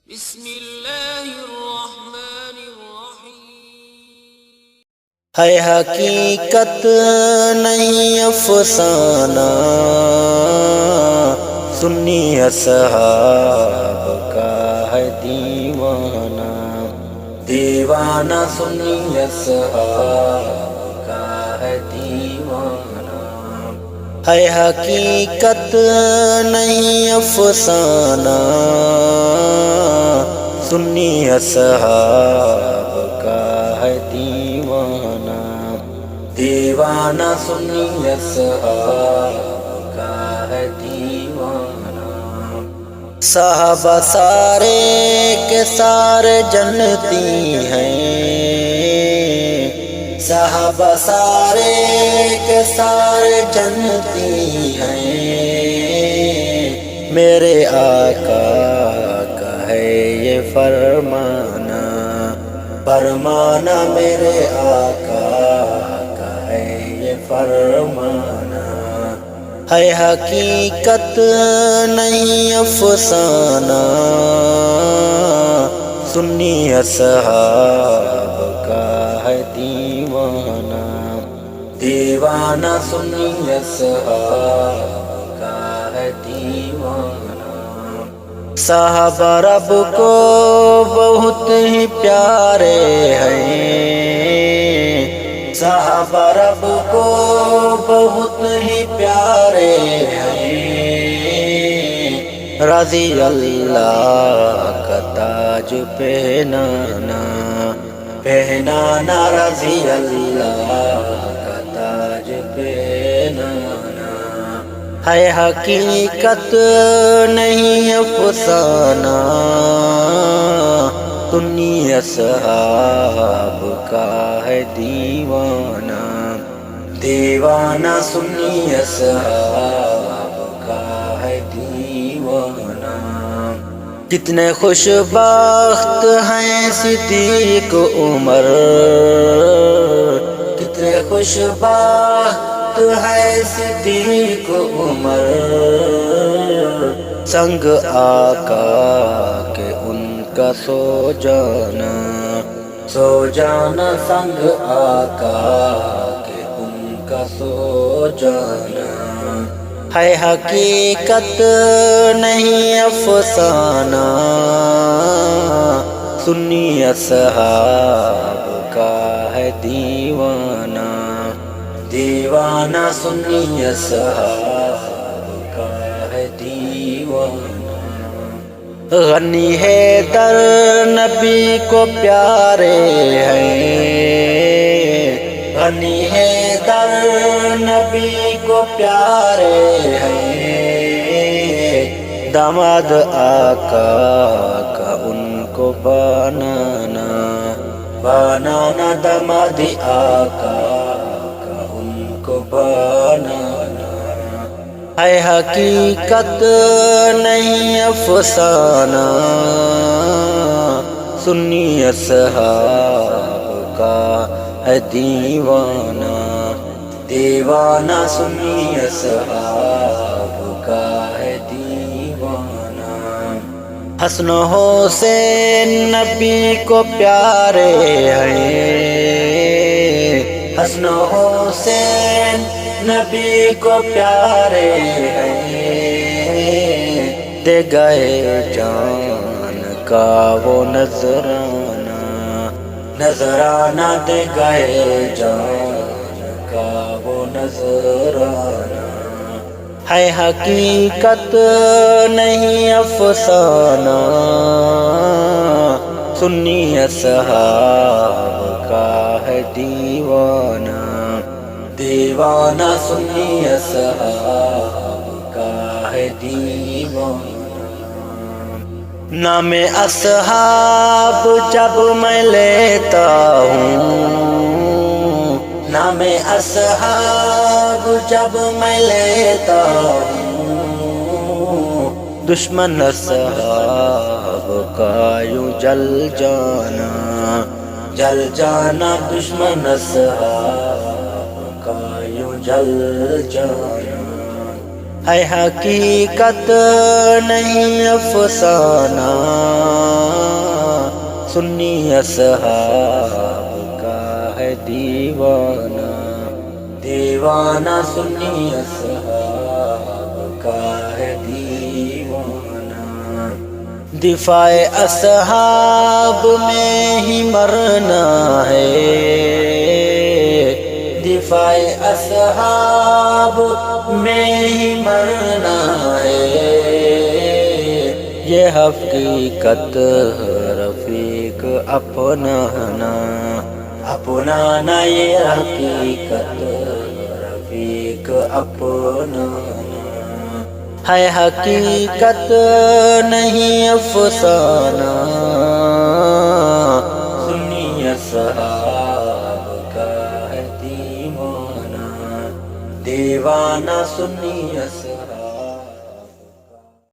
بسم اللہ الرحمن الرحیم۔ ہے حقیقت نہیں افسانہ، سنی اصحاب کا ہے دیوانہ، دیوانہ سنی اصحاب کا ہے دیوانہ۔ ہے حقیقت نہیں افسانہ، سنی اصحاب کا ہے دیوانہ، دیوانہ سنی اصحاب کا ہے دیوانہ۔ صحابہ سارے کے سارے جنتی ہیں، صحابہ سارے کے سارے جنتی ہیں، میرے آقا کا ہے یہ فرمانا، فرمانا میرے آقا کا ہے یہ فرمانا۔ ہے حقیقت نہیں افسانہ، سنی اصحاب کا ہے دیوانہ، دیوانہ سنی اصحاب کا ہے دیوانہ۔ صحابہ رب کو بہت ہی پیارے ہیں، صحابہ رب کو بہت ہی پیارے ہیں، رضی اللہ کا تاج پہنانا، پہنانا رضی اللہ کا تاج پہنانا۔ ہے حقیقت نہیں افسانہ، سنی اصحاب کا ہے دیوانہ، دیوانہ سنی اصحاب کا ہے دیوانہ۔ کتنے خوش بخت ہیں صدیق عمر، کتنے خوش بخت ہے صدیق عمر، سنگ آقا کے ان کا سو جانا، سو جانا سنگ آقا کے ان کا سو جانا۔ ہے حقیقت نہیں افسانہ، سنی اصحاب کا ہے دیوانہ، دیوانہ سنی اصحاب کا ہے دیوانہ۔ غنی حیدر نبی کو پیارے ہیں، غنی حیدر نبی کو پیارے ہیں، داماد آقا کا ان کو بنانا، بنانا داماد آقا کا ان کو بنانا۔ ہے حقیقت نہیں افسانہ، سنی اصحاب کا ہے دیوانہ، دیوانہ سنی اصحاب کا ہے دیوانہ۔ حسن و حسین نبی کو پیارے ہیں، حسن و حسین نبی کو پیارے ہیں، دے گئے جان کا وہ نذرانہ، نذرانہ دے گئے جان کا وہ نذرانہ۔ ہے حقیقت نہیں افسانہ، سنی اصحاب کا ہے دیوانہ، دیوانہ سنی اصحاب کا ہے دیوانہ۔ نام اصحاب جب میں لیتا ہوں، نام اصحاب جب میں لیتا ہوں، دشمن اصحاب کا یوں جل جانا، جل جانا دشمن اصحاب کا یوں جل جانا۔ ہے حقیقت نہیں افسانہ، اصحاب کا ہے دیوانہ، دیوانہ سنی اصحاب کا ہے دیوانہ۔ دفاع اصحاب میں ہی مرنا ہے، دفاع اصحاب میں ہی مرنا ہے، یہ حقیقت رفیق اپنانا، اپنانا یہ حقیقت رفیق اپنانا ہے، حقیقت نہیں افسانہ، سنی اصحاب کا ہے دیوانہ، دیوانہ سنی اصحاب